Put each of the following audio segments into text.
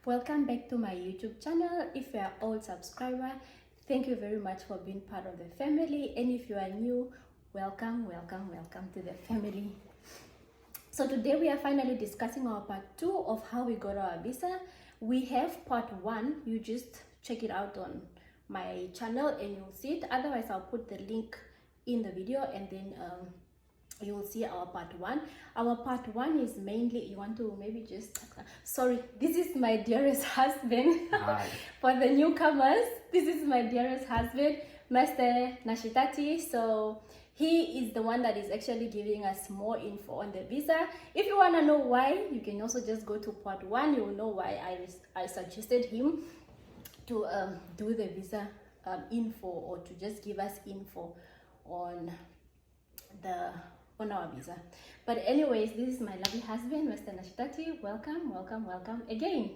Welcome back to my YouTube channel. If you are old subscriber, thank you very much for being part of the family, and if you are new, welcome to the family. So today we are finally discussing our part 2 of how we got our visa. We have part 1. You just check it out on my channel and you'll see it. Otherwise I'll put the link in the video, and then you will see our part 1. Our part 1 is mainly, you want to maybe just, sorry, this is my dearest husband. For the newcomers, this is my dearest husband, Mr. Nashitati. So he is the one that is actually giving us more info on the visa. If you want to know why, you can also just go to part 1. You will know why I suggested him to do the visa info, or to just give us info on our visa. But anyways, this is my lovely husband, Mr. Nashitati. Welcome again.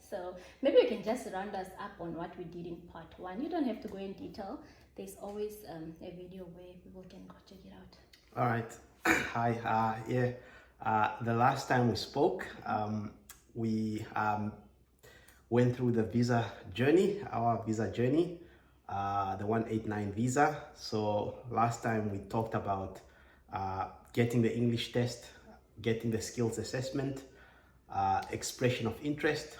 So maybe you can just round us up on what we did in part 1. You don't have to go in detail. There's always a video where people can go check it out. All right. Hi. The last time we spoke, we went through the visa journey, our visa journey, the 189 visa. So last time we talked about getting the English test, getting the skills assessment, expression of interest,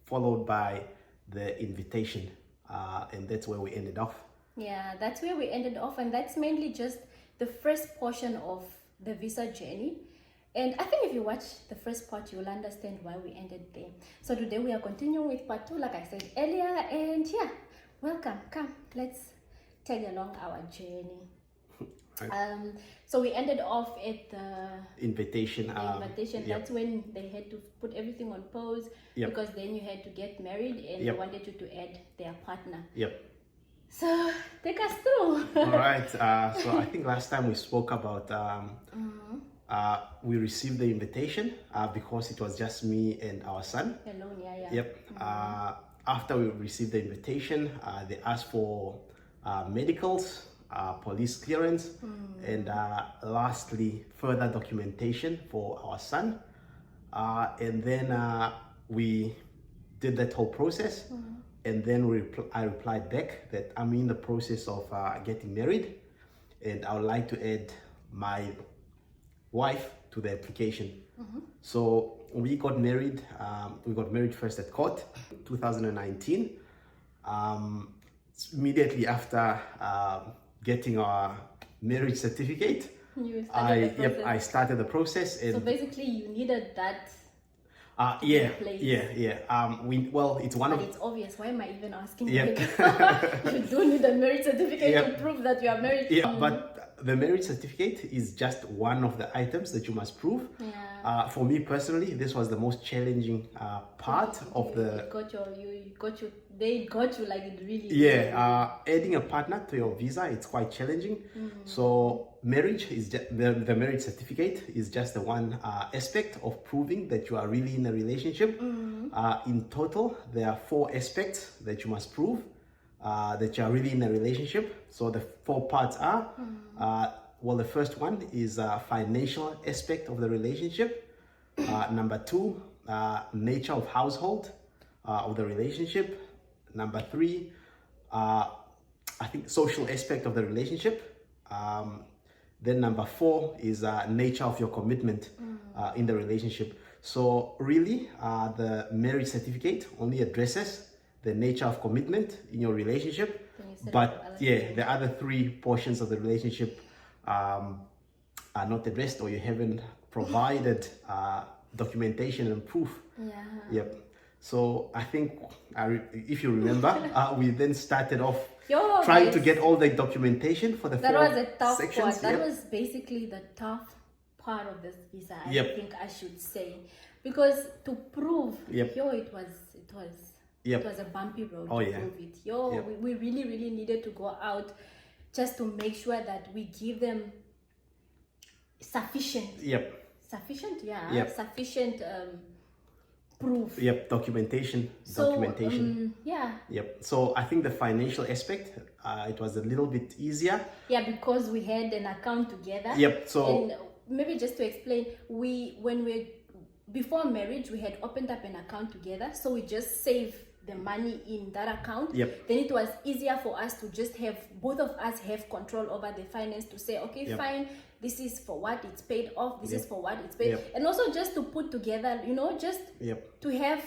followed by the invitation, and that's where we ended off. Yeah, that's where we ended off, and that's mainly just the first portion of the visa journey. And I think if you watch the first part, you'll understand why we ended there. So today we are continuing with part 2, like I said earlier, and yeah, welcome. Come, let's tag along our journey. Right. So we ended off at the invitation. Yep. That's when they had to put everything on pause, yep, because then you had to get married, and yep, they wanted you to add their partner. Yep. So take us through. All right. So I think last time we spoke about we received the invitation because it was just me and our son. Alone, yeah. Yep. After we received the invitation, they asked for medicals, police clearance, and lastly further documentation for our son, and then we did that whole process, and then I replied back that I'm in the process of getting married, and I would like to add my wife to the application. So we got married. We got married first at court, 2019. Immediately after getting our marriage certificate, I started the process. And so basically you needed that. Yeah. It's one but of. It's obvious. Why am I even asking? Yep. You do need a marriage certificate, yep, to prove that you are married. Yeah, but the marriage certificate is just one of the items that you must prove. Yeah. For me personally, this was the most challenging part of the. They got you like it really. Yeah, adding a partner to your visa, it's quite challenging. So marriage is the marriage certificate is just the one aspect of proving that you are really in a relationship. In total, there are 4 aspects that you must prove that you are really in a relationship. So the 4 parts are, well, the first one is financial aspect of the relationship. Number 2, nature of household of the relationship. Number 3, I think social aspect of the relationship. Then number 4 is nature of your commitment in the relationship. So really, the marriage certificate only addresses the nature of commitment in your relationship. But yeah, the other 3 portions of the relationship are not addressed, or you haven't provided documentation and proof. Yeah. Yep. So I think, if you remember, we then started off trying to get all the documentation for the 4 sections. That was a tough part. That was basically the tough part of this visa, I think I should say. Because to prove, it was a bumpy road to prove it. We really needed to go out just to make sure that we give them sufficient. Sufficient proof. Documentation. So I think the financial aspect, it was a little bit easier. Yeah, because we had an account together. So and maybe just to explain, when we before marriage, we had opened up an account together, so we just save the money in that account. Yep. Then it was easier for us to just have, both of us have control over the finance, to say, okay, Yep. fine, this is for what it's paid off, this Yep. is for what it's paid. Yep. And also just to put together, you know, just Yep. to have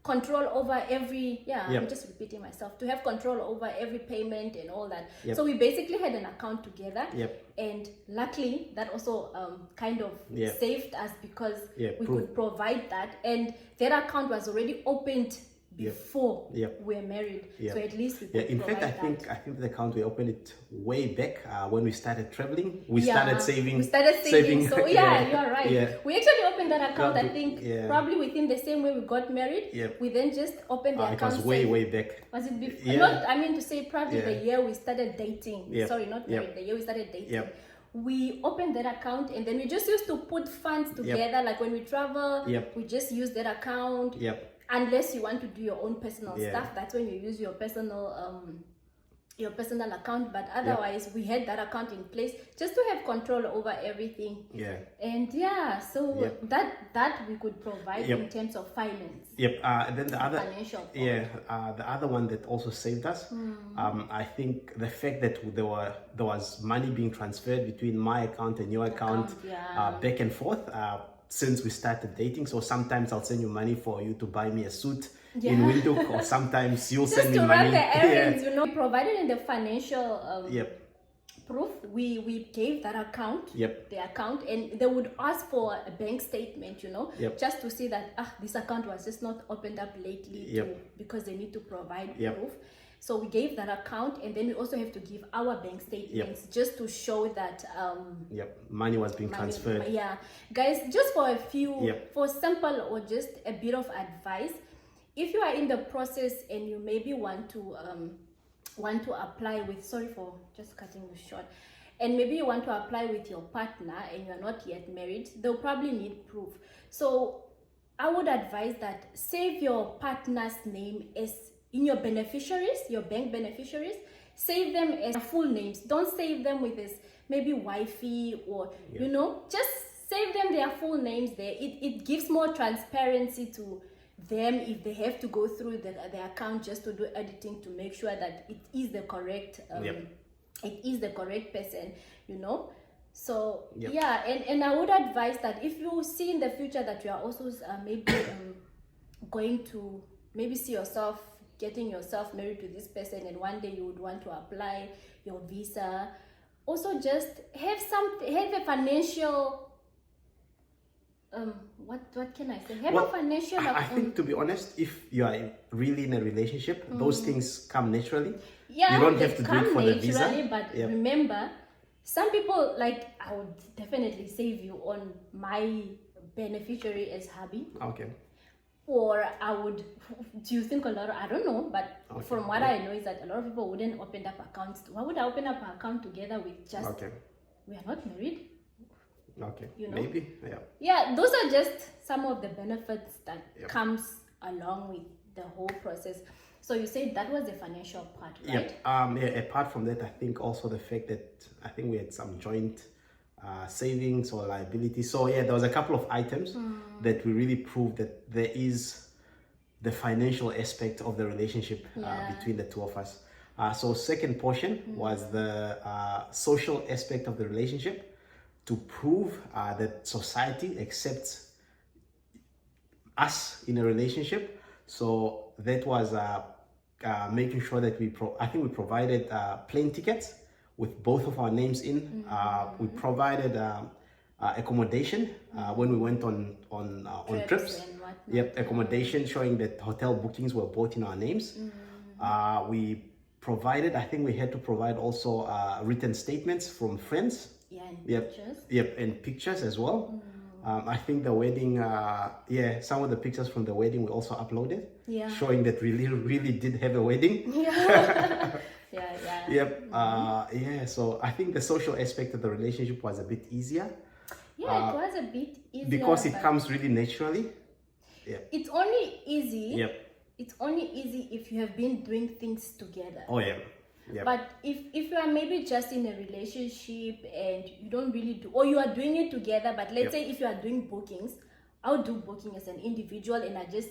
control over every, Yep. I'm just repeating myself, to have control over every payment and all that. Yep. So we basically had an account together. Yep. And luckily that also kind of Yep. saved us, because Yep. we could provide that, and that account was already opened before Yep. we were married. Yep. So at least we could Yeah, in fact, I provide think the account we opened it way back when we started traveling. We Yeah, started saving. We started saving. So yeah, you're right. Yeah. We actually opened that account, I Got to- think, yeah. probably within the same way we got married. Yep. We then just opened the It account. was way, saved- way back. Was it before? Yeah. Not, I mean to say, probably Yeah. the year we started dating. Yep. Sorry, not Yep. married. The year we started dating. Yep. We opened that account, and then we just used to put funds together. Like when we travel, Yep. we just use that account. Yep. Unless you want to do your own personal Yeah. stuff, that's when you use your personal account. But otherwise, we had that account in place just to have control over everything. Yeah. And yeah, so Yep. that we could provide Yep. in terms of finance. Yep. Then the other. Financial part. Yeah. The other one that also saved us. I think the fact that there was money being transferred between my account and your account, yeah. back and forth. Since we started dating, so sometimes I'll send you money for you to buy me a suit in Yeah. Windhoek, or sometimes you'll Just send me to money. run the errands, Yeah. you know, provided in the financial Yep. proof, we gave that account, Yep. the account, and they would ask for a bank statement, you know, Yep. just to see that this account was just not opened up lately, Yep. because they need to provide Yep. proof. So we gave that account, and then we also have to give our bank statements just to show that Yep. Money was being transferred. yeah, guys, just for a few, Yep. for simple or just a bit of advice, if you are in the process and you maybe want to apply with, sorry for just cutting you short, and maybe you want to apply with your partner and you are not yet married, they'll probably need proof. So I would advise that save your partner's name as in your beneficiaries, your bank beneficiaries. Save them as full names. Don't save them with this maybe wifey, or you know, just save them their full names there. It gives more transparency to them if they have to go through the account just to do editing to make sure that it is the correct it is the correct person, you know. So yeah, and I would advise that if you see in the future that you are also maybe going to maybe see yourself getting yourself married to this person, and one day you would want to apply your visa, also just have a financial what can I say? Have a financial. I think, to be honest, if you are really in a relationship, those things come naturally. Yeah, you don't have to do it for the naturally, visa. but remember, some people, like, I would definitely save you on my beneficiary as hubby. Okay. Or I would, do you think a lot of, I don't know, but from what I know is that a lot of people wouldn't open up accounts. Why would I open up an account together with just, we are not married? Okay, you know? Maybe, Yeah, those are just some of the benefits that comes along with the whole process. So you said that was the financial part, right? Apart from that, I think also the fact that I think we had some joint savings or liability. So there was a couple of items that we really proved that there is the financial aspect of the relationship between the two of us. So second portion was the social aspect of the relationship, to prove that society accepts us in a relationship. So that was making sure that we provided plane tickets with both of our names in. We provided accommodation when we went on trips. Accommodation showing that hotel bookings were both in our names. We provided, I think we had to provide also written statements from friends. Pictures. And pictures as well. I think the wedding, some of the pictures from the wedding we also uploaded, showing that we really did have a wedding. So I think the social aspect of the relationship was a bit easier. It was a bit easier because it comes really naturally. It's only easy. It's only easy if you have been doing things together. But if you are maybe just in a relationship and you don't really do, or you are doing it together, but let's say if you are doing bookings, I'll do booking as an individual and I just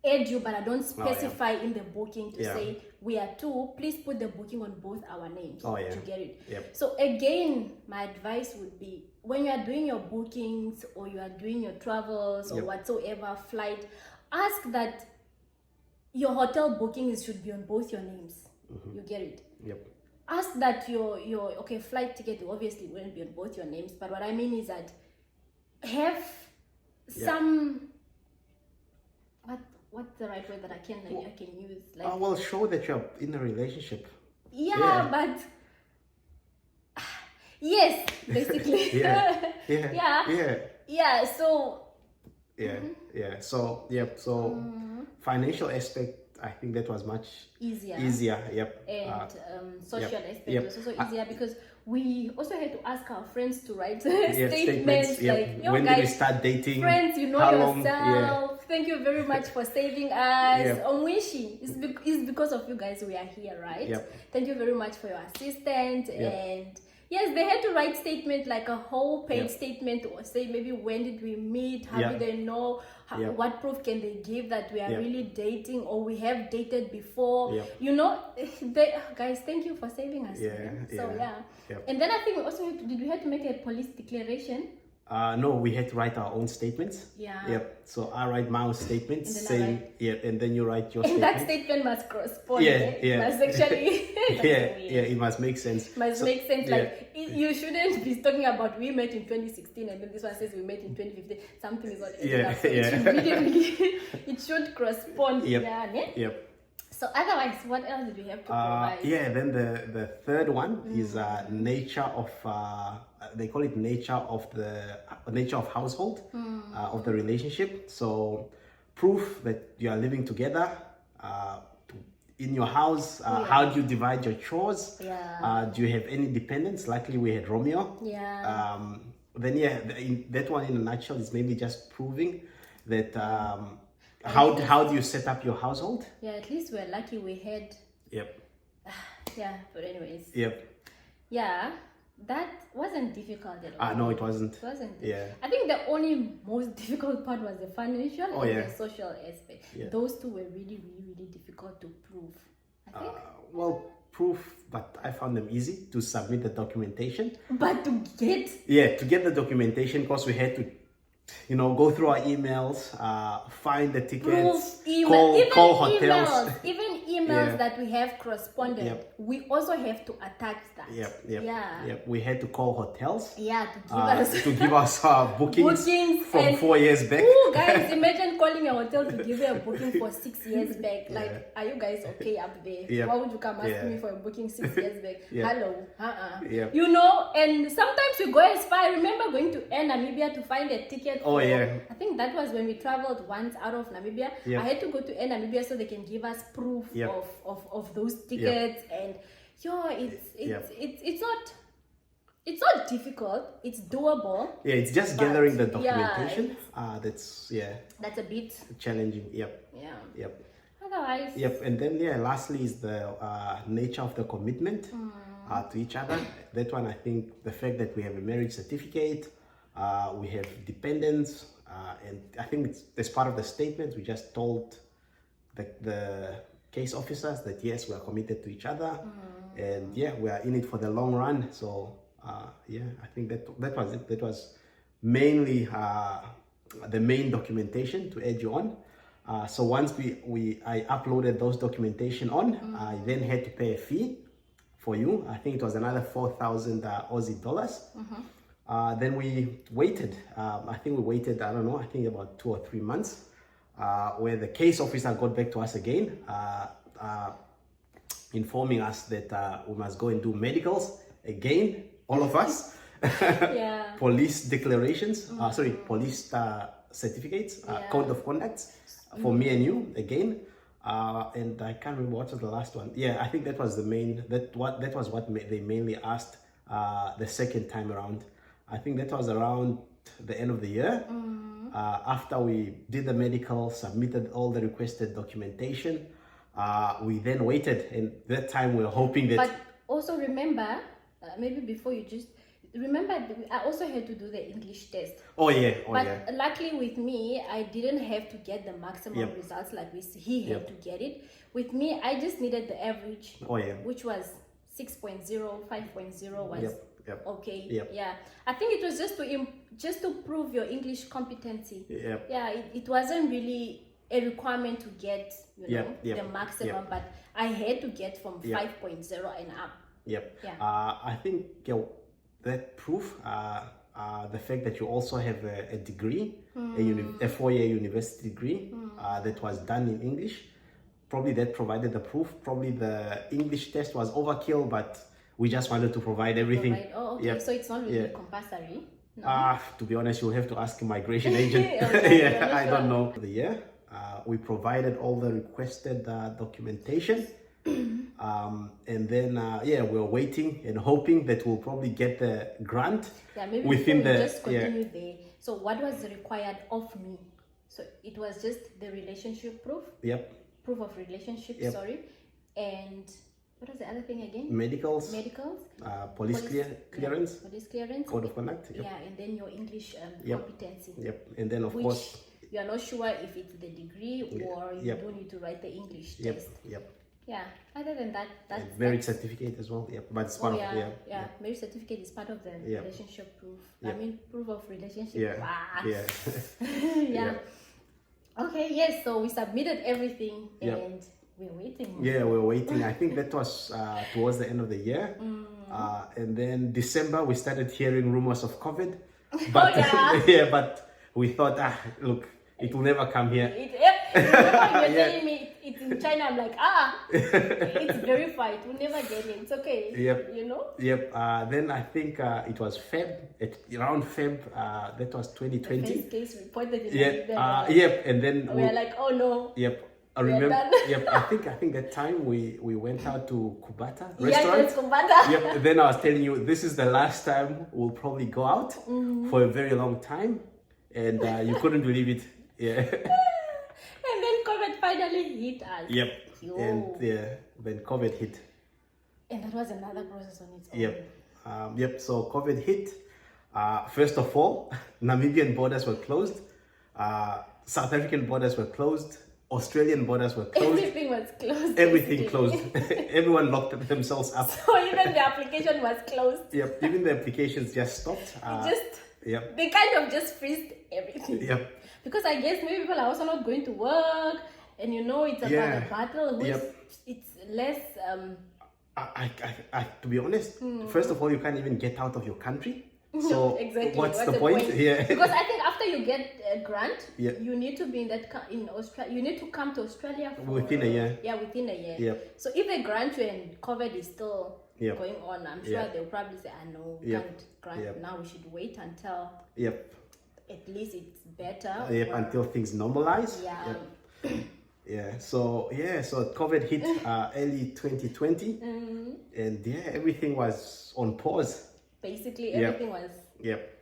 add you, but I don't specify in the booking to say we are two. Please put the booking on both our names. To get it. So again, my advice would be when you are doing your bookings or you are doing your travels or whatsoever flight, ask that your hotel bookings should be on both your names. You get it? Ask that your flight ticket obviously wouldn't be on both your names, but what I mean is that have some what's the right word that I can use? Like, well, show that you're in a relationship. But yes, basically. So financial aspect, I think that was much easier. And social aspect was also easier because we also had to ask our friends to write statements like, when guys, did we start dating? Friends, you know how yourself. Long? Thank you very much for saving us. Onwishi, it's because of you guys we are here, right? Thank you very much for your assistance. And yes, they had to write statement, like a whole page statement, or say maybe when did we meet, how do they know, what proof can they give that we are really dating or we have dated before. You know, guys, thank you for saving us. And then I think we also had to make a police declaration. No, we had to write our own statements. So I write my own statements saying, and then you write your statement. And that statement must correspond. It must actually, it must make sense. Make sense. Like, you shouldn't be talking about we met in 2016 and then this one says we met in 2015. Something is not enough. So it should really, it should correspond. So otherwise, what else did we have to provide? Then the third one is nature of they call it nature of household of the relationship. So proof that you are living together in your house. How do you divide your chores? Do you have any dependents? Luckily we had Romeo. Then that one in a nutshell is maybe just proving that how do you set up your household? At least we're lucky we had. But anyways. That wasn't difficult at all. No, it wasn't. It wasn't. I think the only most difficult part was the financial and the social aspect. Those two were really, really, really difficult to prove, I think. Proof, but I found them easy to submit the documentation. But to get... to get the documentation, because we had to go through our emails, find the tickets, call hotels. Even emails that we have corresponded, we also have to attach that. We had to call hotels. To give us bookings from 4 years back. Oh, guys, imagine calling a hotel to give you a booking for 6 years back. Like, are you guys okay up there? Why would you come ask me for a booking 6 years back? Hello. And sometimes we go as far. I remember going to Air Namibia to find a ticket. I think that was when we traveled once out of Namibia. I had to go to Air Namibia so they can give us proof of those tickets. And it's not difficult. It's doable. It's just gathering the documentation. That's a bit challenging. Otherwise. And then lastly is the nature of the commitment to each other. That one, I think the fact that we have a marriage certificate. We have dependents, and I think as part of the statement, we just told the case officers that yes, we are committed to each other, and we are in it for the long run. So I think that was it. That was mainly the main documentation to add you on. So once I uploaded those documentation on, I then had to pay a fee for you. I think it was another 4,000 Aussie dollars. Then we waited. I think we waited, I don't know, I think about 2 or 3 months, where the case officer got back to us again, informing us that we must go and do medicals again, all of us. Police declarations, police certificates, code of conduct for me and you again. And I can't remember what was the last one. I think that was the main, that was what they mainly asked the second time around. I think that was around the end of the year. After we did the medical, submitted all the requested documentation, we then waited, and that time we were hoping that... But also remember, maybe before you just... remember, I also had to do the English test. Oh yeah, But luckily with me, I didn't have to get the maximum Yep. results like he had Yep. to get it. With me, I just needed the average, Oh yeah. which was 6.0, 5.0 was Yep. okay. Yep. Yeah, I think it was just to prove your English competency. Yep. Yeah, it wasn't really a requirement to get Yep. the maximum, but I had to get from 5.0 and up. Yep. Yeah. I think that proof, the fact that you also have a degree, a 4-year university degree that was done in English, probably that provided the proof. Probably the English test was overkill, but we just wanted to provide everything. Oh, okay. Yep. So it's not really compulsory. No? To be honest, you'll have to ask a migration agent. Okay, I don't know. The year, we provided all the requested documentation. And then we're waiting and hoping that we'll probably get the grant. Yeah, maybe within before we the just continue there. So what was required of me? So it was just the relationship proof. Yep. Proof of relationship. Yep. Sorry. And what was the other thing again? Medicals. Police clearance. Yeah, police clearance. Code of conduct. Yep. Yeah, and then your English Yep. competency. Yep. And then of Which course you are not sure if it's the degree or you Yep. do need to write the English Yep. test. Yep. Yeah. Other than that, marriage certificate as well. Yep. But it's part of marriage certificate is part of the Yeah. relationship proof. Yeah. I mean, proof of relationship. Yeah. Wow. Yeah. Yeah. Okay. Yes. So we submitted everything, Yep. and we're waiting. Yeah, we're waiting. I think that was towards the end of the year. And then December, we started hearing rumors of COVID. But, but we thought, look, it will never come here. Remember you're telling me it's in China. I'm like, it's verified. It will never get it. It's okay. Yep. You know? Yep. Then I think it was around Feb, that was 2020. The first case reported in Yep. And then we are like, oh no. Yep. I remember. Yep. I think that time we went out to Kubata restaurant. Yes, Kubata. Yep. Then I was telling you, this is the last time we'll probably go out for a very long time, and you couldn't believe it. Yeah. And then COVID finally hit us. Yep. Yo. And then COVID hit. And that was another process on its own. Yep. So COVID hit. First of all, Namibian borders were closed. South African borders were closed. Australian borders were closed. Everything was closed. Everything closed. Everyone locked themselves up. So even the application was closed. Yep. Even the applications just stopped. Yep. They kind of just freezed everything. Yep. Because I guess maybe people are also not going to work, and it's about a battle. It's less. To be honest, first of all, you can't even get out of your country. So exactly. what's the point? Yeah. Because I think after you get a grant, Yep. you need to be in Australia. You need to come to Australia Within a year. Yeah, within a year. Yep. So if they grant you and COVID is still Yep. going on, I'm sure Yep. they'll probably say, no, we Yep. can't grant Yep. now. We should wait until Yep. at least it's better. Yep. Until things normalize. Yeah. Yep. Yeah. So COVID hit early 2020, and everything was on pause. Basically, Yep. everything was. Yep.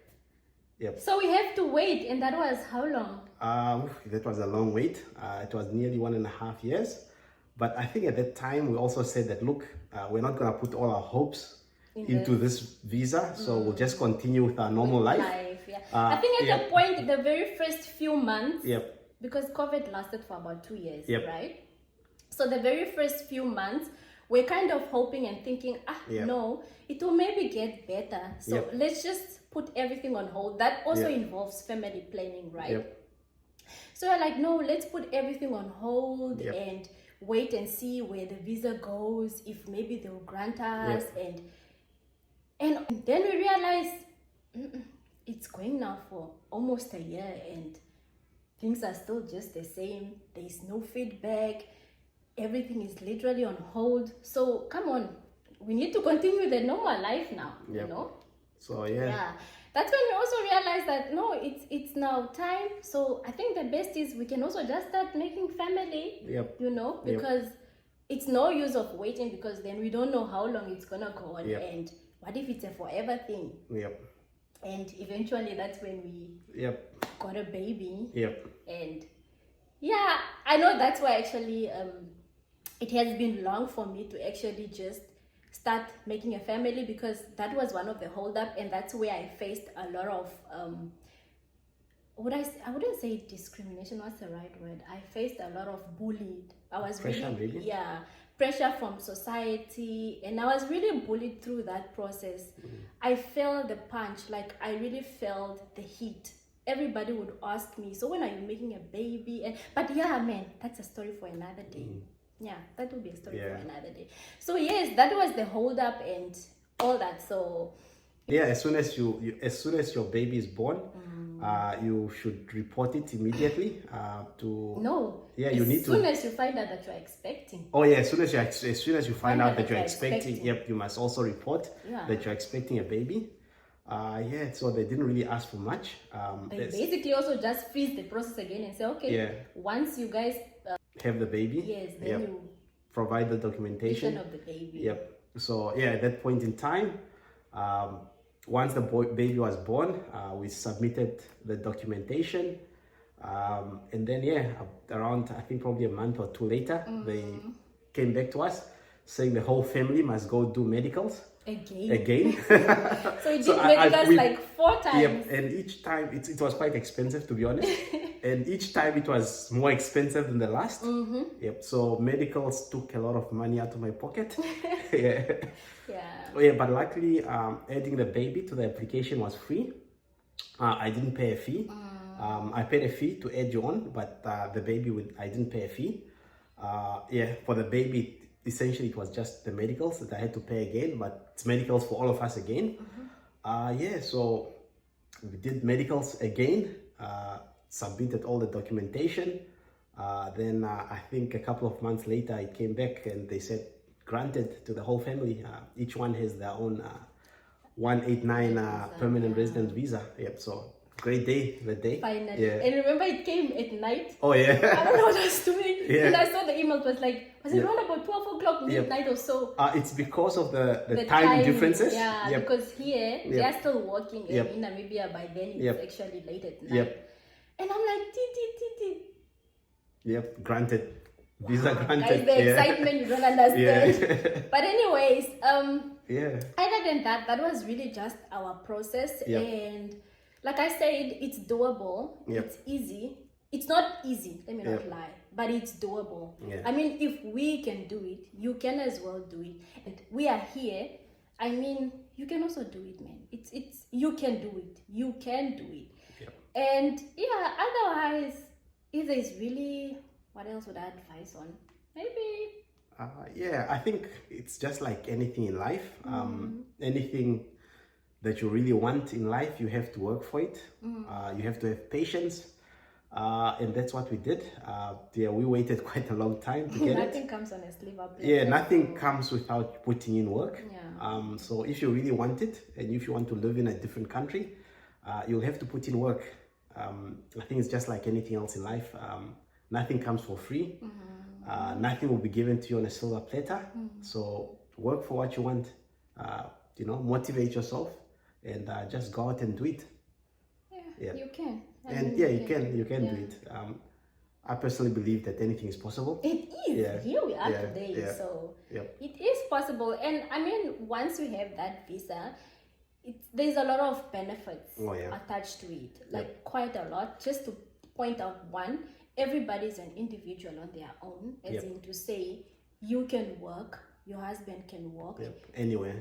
So we have to wait, and that was how long? That was a long wait. It was nearly 1.5 years. But I think at that time we also said that, look, we're not going to put all our hopes into this visa, so we'll just continue with our normal life. Yeah. I think at the point, the very first few months, Yep. because COVID lasted for about 2 years, Yep. right? So the very first few months, we're kind of hoping and thinking, Yep. no, it will maybe get better. So Yep. let's just put everything on hold. That also Yep. involves family planning, right? Yep. So we're like, no, let's put everything on hold Yep. and wait and see where the visa goes, if maybe they'll grant us. Yep. And then we realized it's going now for almost a year and things are still just the same. There's no feedback. Everything is literally on hold. So come on, we need to continue the normal life now, Yep. you know? So That's when we also realized that no, it's now time. So I think the best is we can also just start making family. Yep. Because it's no use of waiting, because then we don't know how long it's gonna go on. Yep. And what if it's a forever thing? Yep. And eventually that's when we got a baby. Yep. And I know that's why actually it has been long for me to actually just start making a family, because that was one of the hold up, and that's where I faced a lot of I wouldn't say discrimination, what's the right word? I faced a lot of bullied. I was Pressure, really, maybe? yeah, pressure from society, and I was really bullied through that process. I felt the punch, like I really felt the heat. Everybody would ask me, so when are you making a baby? But yeah, man, that's a story for another day. Yeah, that would be a story for another day. So yes, that was the hold up and all that. So yeah, as soon as as soon as your baby is born, you should report it immediately to. No. Yeah, you need to. As soon as you find out that you're expecting. Oh yeah, as soon as you find out that you're expecting, expecting. yep, you must also report that you're expecting a baby. Yeah, so they didn't really ask for much. They basically also just freeze the process again and say, okay, once you guys have the baby, yes, then you provide the documentation of the baby. Yep. So yeah, at that point in time, once the baby was born, we submitted the documentation, and then around I think probably a month or two later, they came back to us saying the whole family must go do medicals again. So you did medicals like 4 times. Yep, and each time it was quite expensive, to be honest. And each time it was more expensive than the last. Yep. So medicals took a lot of money out of my pocket. But luckily, adding the baby to the application was free. I didn't pay a fee. I paid a fee to add you on, but the baby I didn't pay a fee. For the baby, essentially it was just the medicals that I had to pay again, but it's medicals for all of us again. So we did medicals again, submitted all the documentation. Then I think a couple of months later it came back and they said granted to the whole family. Each one has their own 189 permanent resident visa. Yep. So great day, that day. Finally. And remember it came at night. Oh yeah. I don't know what I was doing. And I saw the email, it was like, was it around about 12 o'clock midnight or so? It's because of the time differences. Yeah, because here they are still working in Namibia. By then it's actually late at night. And I'm like, Yep, granted. Visa granted. Guys, the excitement you don't understand. But anyways, other than that, that was really just our process. And like I said, it's doable. It's easy. It's not easy, let me not lie, but it's doable. I mean, if we can do it, you can as well do it. And we are here. I mean, you can also do it, man. It's you can do it. You can do it. And otherwise, if there's really, what else would I advise on? Maybe. I think it's just like anything in life. Anything that you really want in life, you have to work for it. You have to have patience. And that's what we did. We waited quite a long time to get Nothing comes on a sliver plate. Yeah, nothing comes without putting in work. So if you really want it, and if you want to live in a different country, you'll have to put in work. I think it's just like anything else in life. Nothing comes for free. Nothing will be given to you on a silver platter. So work for what you want. Motivate yourself and just go out and do it. You can. You can do it. I personally believe that anything is possible. It is. Here we are today. So it is possible. And I mean, once you have that visa, there's a lot of benefits attached to it. Like quite a lot. Just to point out one, everybody's an individual on their own. As in to say, you can work, your husband can work. Anywhere.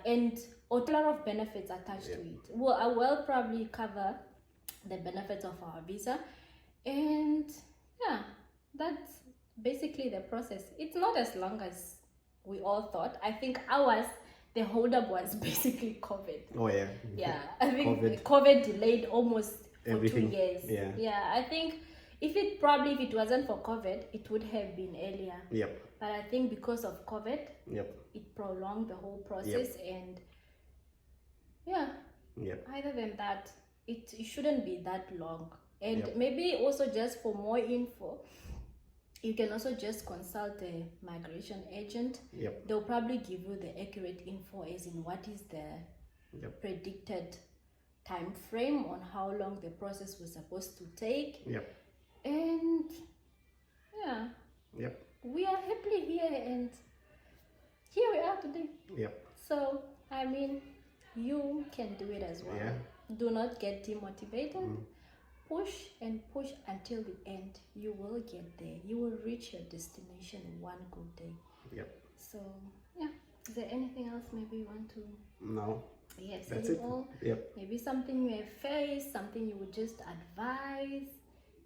And a lot of benefits attached to it. Well, I will probably cover the benefits of our visa. And that's basically the process. It's not as long as we all thought. I think ours, the holdup was basically COVID. I think COVID delayed almost for 2 years. I think if it wasn't for COVID, it would have been earlier. But I think because of COVID, it prolonged the whole process. And other than that, it shouldn't be that long. And maybe also just for more info, you can also just consult a migration agent. They'll probably give you the accurate info as in what is the predicted time frame on how long the process was supposed to take. And we are happily here, and here we are. are today. Yep. So I mean, you can do it as well. Yeah. Do not get demotivated. Push and push until the end. You will get there. You will reach your destination one good day. Yep. So yeah, is there anything else maybe you want to? No. You have said That's it it. all. Yep. Maybe something you have faced, something you would just advise.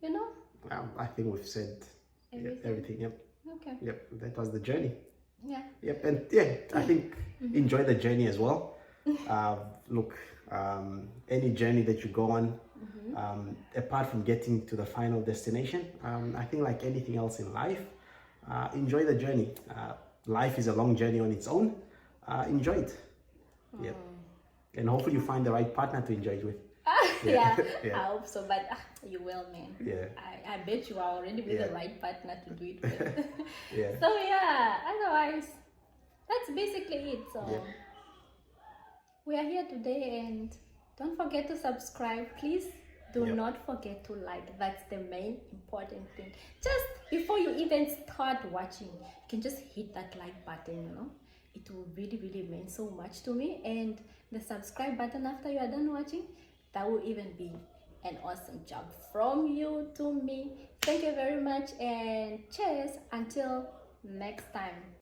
You know. I think we've said everything. Yep. Okay. Yep. That was the journey. Yeah. Yep. And yeah, I think enjoy the journey as well. Look, any journey that you go on, apart from getting to the final destination, I think like anything else in life, enjoy the journey. Life is a long journey on its own. Enjoy it. Yep. And hopefully you find the right partner to enjoy it with. Yeah, Yeah. I hope so, but you will, man. Yeah. I bet you are already with Yeah. the right partner to do it with. Yeah. So yeah, otherwise, that's basically it. So Yeah. we are here today, and don't forget to subscribe. Please do Yep. not forget to like. That's the main important thing. Just before you even start watching, you can just hit that like button, you know. It will really, really mean so much to me. And the subscribe button after you are done watching, that will even be an awesome job from you to me. Thank you very much, and cheers until next time.